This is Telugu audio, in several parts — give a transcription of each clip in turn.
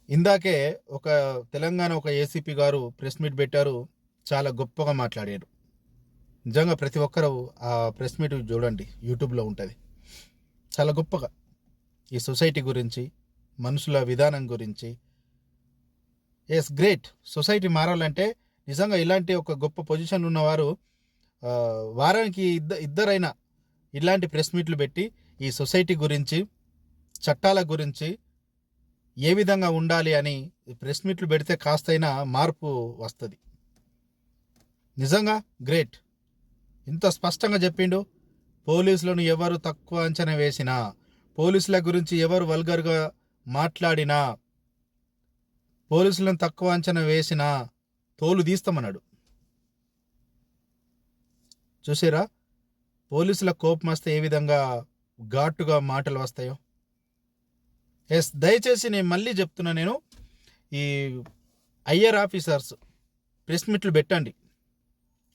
ఇందాకే ఒక తెలంగాణ ఒక ఏసీపీ గారు ప్రెస్ మీట్ పెట్టారు. చాలా గొప్పగా మాట్లాడారు. నిజంగా ప్రతి ఒక్కరు ఆ ప్రెస్ మీట్ చూడండి, యూట్యూబ్లో ఉంటుంది. చాలా గొప్పగా ఈ సొసైటీ గురించి, మనుషుల విధానం గురించి. Yes, great. సొసైటీ మారాలంటే నిజంగా ఇలాంటి ఒక గొప్ప పొజిషన్ ఉన్నవారు వారానికి ఇద్దరైనా ఇలాంటి ప్రెస్ మీట్లు పెట్టి ఈ సొసైటీ గురించి, చట్టాల గురించి ఏ విధంగా ఉండాలి అని ప్రెస్ మీట్లు పెడితే కాస్తైనా మార్పు వస్తుంది. నిజంగా గ్రేట్. ఇంత స్పష్టంగా చెప్పిండు. పోలీసులను ఎవరు తక్కువ అంచనా వేసినా, పోలీసుల గురించి ఎవరు వల్గర్గా మాట్లాడినా, పోలీసులను తక్కువ అంచనా వేసినా తోలు తీస్తామన్నాడు. చూసారా పోలీసుల కోపం వస్తే ఏ విధంగా ఘాటుగా మాటలు వస్తాయో. ఎస్, దయచేసి నేను మళ్ళీ చెప్తున్నా, నేను ఈ ఐఆర్ ఆఫీసర్స్ ప్రెస్ మీట్లు పెట్టండి.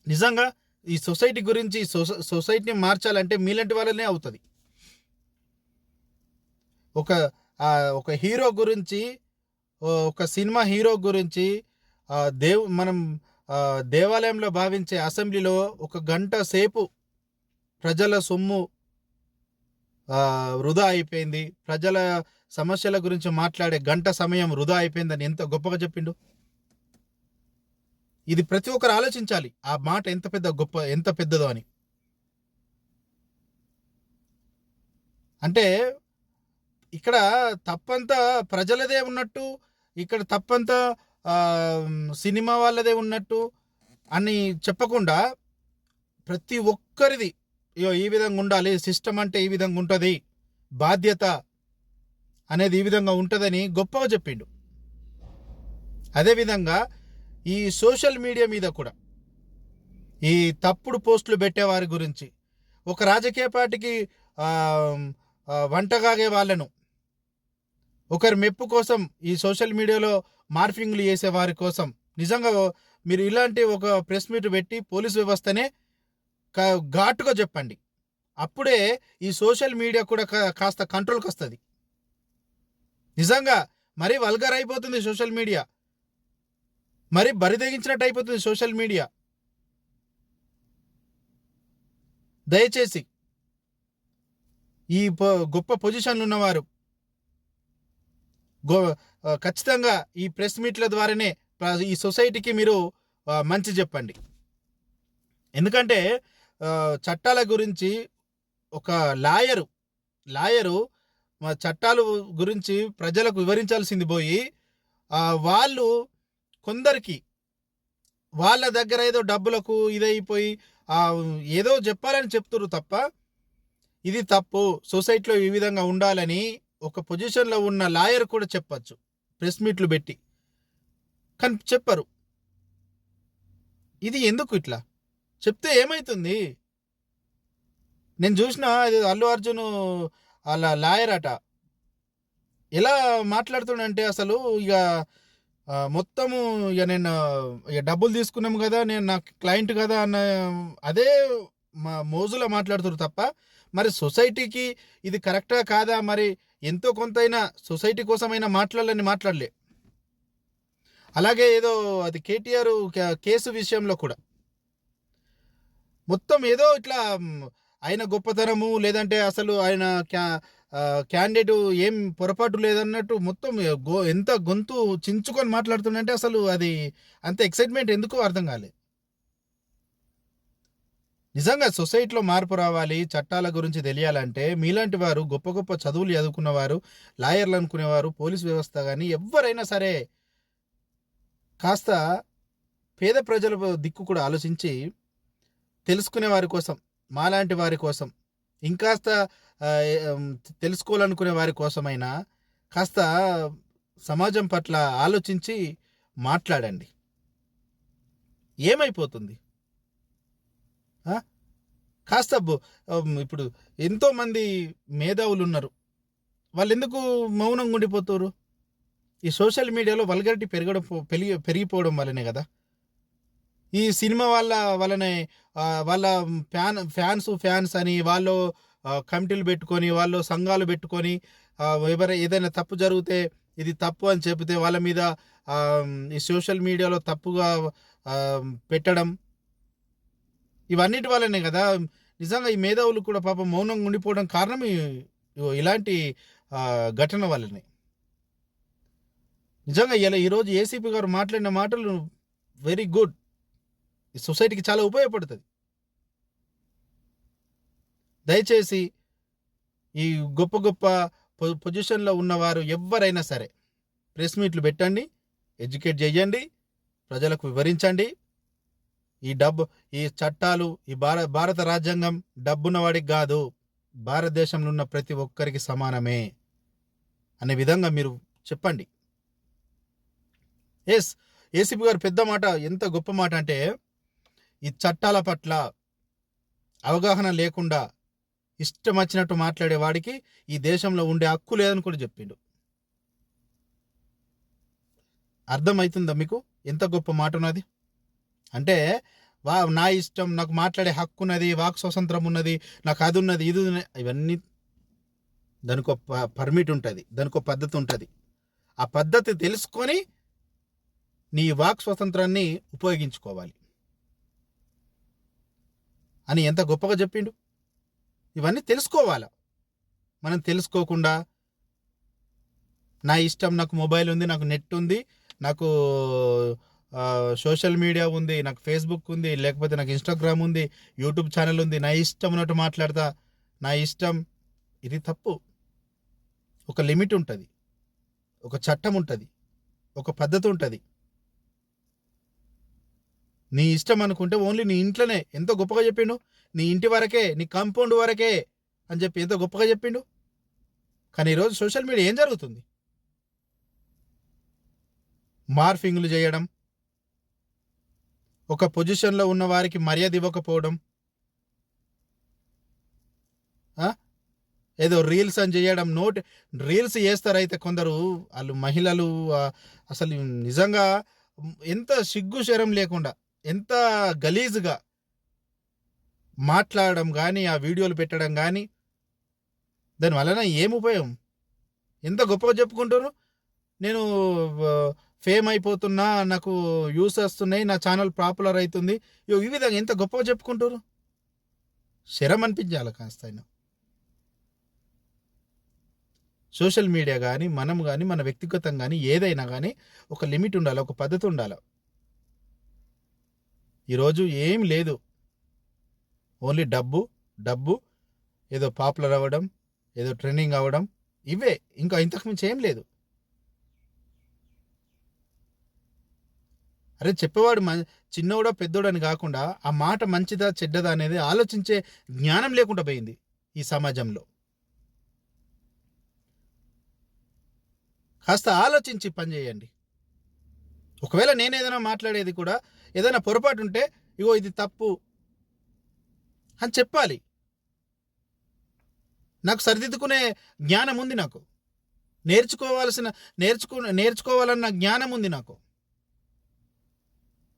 నిజంగా ఈ సొసైటీ గురించి, సొసైటీని మార్చాలంటే మీలాంటి వాళ్ళనే అవుతుంది. ఒక హీరో గురించి, ఒక సినిమా హీరో గురించి మనం దేవాలయంలో భావించే అసెంబ్లీలో 1 గంట సేపు ప్రజల సొమ్ము వృధా అయిపోయింది, ప్రజల సమస్యల గురించి మాట్లాడే గంట సమయం వృధా అయిపోయిందని ఎంత గొప్పగా చెప్పిండు. ఇది ప్రతి ఒక్కరు ఆలోచించాలి, ఆ మాట ఎంత పెద్దదో అని. అంటే ఇక్కడ తప్పంతా ప్రజలదే ఉన్నట్టు, ఇక్కడ తప్పంతా సినిమా వాళ్ళదే ఉన్నట్టు అని చెప్పకుండా ప్రతి ఒక్కరిది ఈ విధంగా ఉండాలి, సిస్టమ్ అంటే ఈ విధంగా ఉంటుంది, బాధ్యత అనేది ఈ విధంగా ఉంటుందని గొప్పగా చెప్పిండు. అదేవిధంగా ఈ సోషల్ మీడియా మీద కూడా ఈ తప్పుడు పోస్టులు పెట్టేవారి గురించి, ఒక రాజకీయ పార్టీకి వంటగాగే వాళ్ళను, ఒకరి మెప్పు కోసం ఈ సోషల్ మీడియాలో మార్ఫింగ్లు చేసే వారి కోసం నిజంగా మీరు ఇలాంటి ఒక ప్రెస్ మీట్ పెట్టి పోలీసు వ్యవస్థనే ఘాటుగా చెప్పండి. అప్పుడే ఈ సోషల్ మీడియా కూడా కాస్త కంట్రోల్కి వస్తుంది. నిజంగా మరీ వల్గర్ అయిపోతుంది సోషల్ మీడియా, మరీ బరిదెగించినట్టు అయిపోతుంది సోషల్ మీడియా. దయచేసి ఈ గొప్ప పొజిషన్లు ఉన్నవారు ఖచ్చితంగా ఈ ప్రెస్ మీట్ల ద్వారానే ఈ సొసైటీకి మీరు మంచి చెప్పండి. ఎందుకంటే చట్టాల గురించి ఒక లాయరు చట్టాల గురించి ప్రజలకు వివరించాల్సింది పోయి వాళ్ళు కొందరికి వాళ్ళ దగ్గర ఏదో డబ్బులకు ఇదైపోయి ఏదో చెప్పాలని చెప్తున్నారు తప్ప ఇది తప్పు, సొసైటీలో ఈ విధంగా ఉండాలని ఒక పొజిషన్లో ఉన్న లాయర్ కూడా చెప్పచ్చు ప్రెస్ మీట్లు పెట్టి, కానీ చెప్పరు. ఇది ఎందుకు ఇట్లా చెప్తే ఏమవుతుంది? నేను చూసిన అల్లు అర్జున్ అలా లాయర్ అట, ఎలా మాట్లాడుతుండంటే అసలు ఇక మొత్తము ఇక నేను ఇక డబ్బులు తీసుకున్నాము కదా, నేను నా క్లయింట్ కదా అన్న అదే మోజులో మాట్లాడుతున్నారు తప్ప మరి సొసైటీకి ఇది కరెక్టా కాదా, మరి ఎంతో కొంతైనా సొసైటీ కోసమైనా మాట్లాడలే. అలాగే ఏదో అది కేటీఆర్ కేసు విషయంలో కూడా మొత్తం ఏదో ఇట్లా ఆయన గొప్పతనము, లేదంటే అసలు ఆయన క్యాండిడేట్ ఏం పొరపాటు లేదన్నట్టు మొత్తం ఎంత గొంతు చించుకొని మాట్లాడుతుందంటే అసలు అది అంత ఎక్సైట్మెంట్ ఎందుకు అర్థం కాలేదు. నిజంగా సొసైటీలో మార్పు రావాలి, చట్టాల గురించి తెలియాలంటే మీలాంటి వారు గొప్ప గొప్ప చదువులు చదువుకున్నవారు, లాయర్లు అనుకునేవారు, పోలీస్ వ్యవస్థ కానీ ఎవరైనా సరే కాస్త పేద ప్రజల దిక్కు కూడా ఆలోచించి తెలుసుకునే వారి కోసం, మాలాంటి వారి కోసం, ఇంకాస్త తెలుసుకోవాలనుకునే వారి కోసమైనా కాస్త సమాజం పట్ల ఆలోచించి మాట్లాడండి. ఏమైపోతుంది? కాస్త ఇప్పుడు ఎంతోమంది మేధావులు ఉన్నారు, వాళ్ళు ఎందుకు మౌనంగా ఉండిపోతారు? ఈ సోషల్ మీడియాలో వల్గరిటీ పెరిగిపోవడం వల్లనే కదా. ఈ సినిమా వల్లనే వాళ్ళ ఫ్యాన్స్ అని వాళ్ళు కమిటీలు పెట్టుకొని, వాళ్ళు సంఘాలు పెట్టుకొని ఏదైనా తప్పు జరిగితే ఇది తప్పు అని చెబితే వాళ్ళ మీద ఈ సోషల్ మీడియాలో తప్పుగా పెట్టడం, ఇవన్నిటి వల్లనే కదా నిజంగా ఈ మేధావులు కూడా పాపం మౌనంగా ఉండిపోవడం కారణం ఇలాంటి ఘటన వల్లనే. నిజంగా ఇలా ఈరోజు ఏసీపీ గారు మాట్లాడిన మాటలు వెరీ గుడ్, ఈ సొసైటీకి చాలా ఉపయోగపడుతుంది. దయచేసి ఈ గొప్ప గొప్ప పొజిషన్లో ఉన్నవారు ఎవరైనా సరే ప్రెస్ మీట్లు పెట్టండి, ఎడ్యుకేట్ చేయండి, ప్రజలకు వివరించండి. ఈ చట్టాలు, ఈ భారత రాజ్యాంగం డబ్బున్నవాడికి కాదు, భారతదేశంలో ఉన్న ప్రతి ఒక్కరికి సమానమే అనే విధంగా మీరు చెప్పండి. ఏసీపీ గారు పెద్ద మాట, ఎంత గొప్ప మాట అంటే ఈ చట్టాల పట్ల అవగాహన లేకుండా ఇష్టం వచ్చినట్టు మాట్లాడే వాడికి ఈ దేశంలో ఉండే హక్కు లేదని కూడా చెప్పిండు. అర్థమవుతుందా మీకు ఎంత గొప్ప మాట ఉన్నది అంటే? నా ఇష్టం, నాకు మాట్లాడే హక్కు ఉన్నది, వాక్ స్వాతంత్రం ఉన్నది, నాకు అది ఉన్నది, ఇది ఉన్నది, ఇవన్నీ దానికి ఒక పర్మిట్ ఉంటుంది, దానికి ఒక పద్ధతి ఉంటుంది. ఆ పద్ధతి తెలుసుకొని నీ వాక్ స్వాతంత్రాన్ని ఉపయోగించుకోవాలి అని ఎంత గొప్పగా చెప్పిండు. ఇవన్నీ తెలుసుకోవాలా. మనం తెలుసుకోకుండా నా ఇష్టం, నాకు మొబైల్ ఉంది, నాకు నెట్ ఉంది, నాకు సోషల్ మీడియా ఉంది, నాకు ఫేస్బుక్ ఉంది, లేకపోతే నాకు ఇన్స్టాగ్రామ్ ఉంది, యూట్యూబ్ ఛానల్ ఉంది, నా ఇష్టం ఉన్నట్టు మాట్లాడతా, నా ఇష్టం, ఇది తప్పు. ఒక లిమిట్ ఉంటుంది, ఒక చట్టం ఉంటుంది, ఒక పద్ధతి ఉంటుంది. నీ ఇష్టం అనుకుంటే ఓన్లీ నీ ఇంట్లోనే, ఎంతో గొప్పగా చెప్పిండు, నీ ఇంటి వరకే, నీ కాంపౌండ్ వరకే అని చెప్పి ఎంతో గొప్పగా చెప్పిండు. కానీ ఈరోజు సోషల్ మీడియా ఏం జరుగుతుంది? మార్ఫింగ్లు చేయడం, ఒక పొజిషన్లో ఉన్న వారికి మర్యాద ఇవ్వకపోవడం, ఏదో రీల్స్ అని చేయడం. రీల్స్ చేస్తారైతే కొందరు వాళ్ళు మహిళలు, అసలు నిజంగా ఎంత సిగ్గు శరం లేకుండా, ఎంత గలీజ్గా మాట్లాడడం కానీ, ఆ వీడియోలు పెట్టడం కానీ, దానివలన ఏం ఉపయోగం? ఎంత గొప్పగా చెప్పుకుంటారు, నేను ఫేమ్ అయిపోతున్నా, నాకు వ్యూస్ వస్తున్నాయి, నా ఛానల్ పాపులర్ అవుతుంది, ఈ విధంగా ఎంత గొప్పగా చెప్పుకుంటారు. శరం అనిపించాలి కాస్త. సోషల్ మీడియా కానీ, మనం కానీ, మన వ్యక్తిగతం కానీ, ఏదైనా కానీ ఒక లిమిట్ ఉండాలి, ఒక పద్ధతి ఉండాలి. ఈరోజు ఏం లేదు, ఓన్లీ డబ్బు, ఏదో పాపులర్ అవ్వడం, ఏదో ట్రెండింగ్ అవ్వడం, ఇవే, ఇంకా ఇంతకుమించి ఏం లేదు. అరే చెప్పేవాడు చిన్నోడో పెద్దోడని కాకుండా ఆ మాట మంచిదా చెడ్డదా అనేది ఆలోచించే జ్ఞానం లేకుండా పోయింది ఈ సమాజంలో. కాస్త ఆలోచించి పనిచేయండి. ఒకవేళ నేను ఏదైనా మాట్లాడేది కూడా ఏదైనా పొరపాటు ఉంటే, ఇగో ఇది తప్పు అని చెప్పాలి. నాకు సరిదిద్దుకునే జ్ఞానం ఉంది, నాకు నేర్చుకోవాలన్న జ్ఞానం ఉంది నాకు.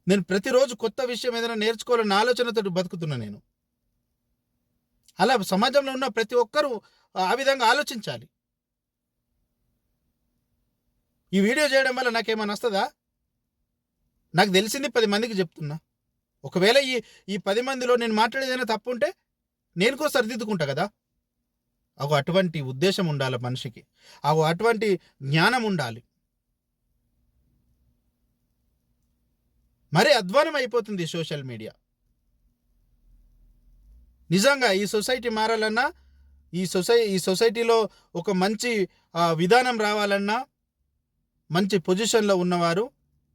నేను ప్రతిరోజు కొత్త విషయం ఏదైనా నేర్చుకోవాలన్న ఆలోచనతో బతుకుతున్నా నేను. అలా సమాజంలో ఉన్న ప్రతి ఒక్కరూ ఆ విధంగా ఆలోచించాలి. ఈ వీడియో చేయడం వల్ల నాకేమైనా వస్తుందా? నాకు తెలిసింది 10 మందికి చెప్తున్నా. ఒకవేళ ఈ 10 మందిలో నేను మాట్లాడేదైనా తప్పు ఉంటే నేను కూడా సరిదిద్దుకుంటా కదా. అటువంటి ఉద్దేశం ఉండాలి మనిషికి, అటువంటి జ్ఞానం ఉండాలి. మరీ అధ్వానం అయిపోతుంది సోషల్ మీడియా. నిజంగా ఈ సొసైటీ మారాలన్నా, ఈ సొసైటీలో ఒక మంచి విధానం రావాలన్నా, మంచి పొజిషన్లో ఉన్నవారు,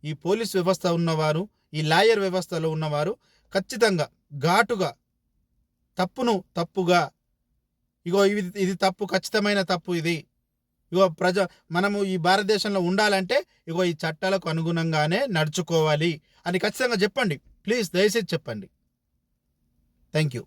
ఈ పోలీస్ వ్యవస్థ ఉన్నవారు, ఈ లాయర్ వ్యవస్థలో ఉన్నవారు ఖచ్చితంగా ఘాటుగా తప్పుగా ఇగో ఇది తప్పు, ఖచ్చితమైన తప్పు ఇది, ఇగో మనము ఈ భారతదేశంలో ఉండాలంటే ఇగో ఈ చట్టాలకు అనుగుణంగానే నడుచుకోవాలి అని ఖచ్చితంగా చెప్పండి. ప్లీజ్ దయచేసి చెప్పండి. Thank you.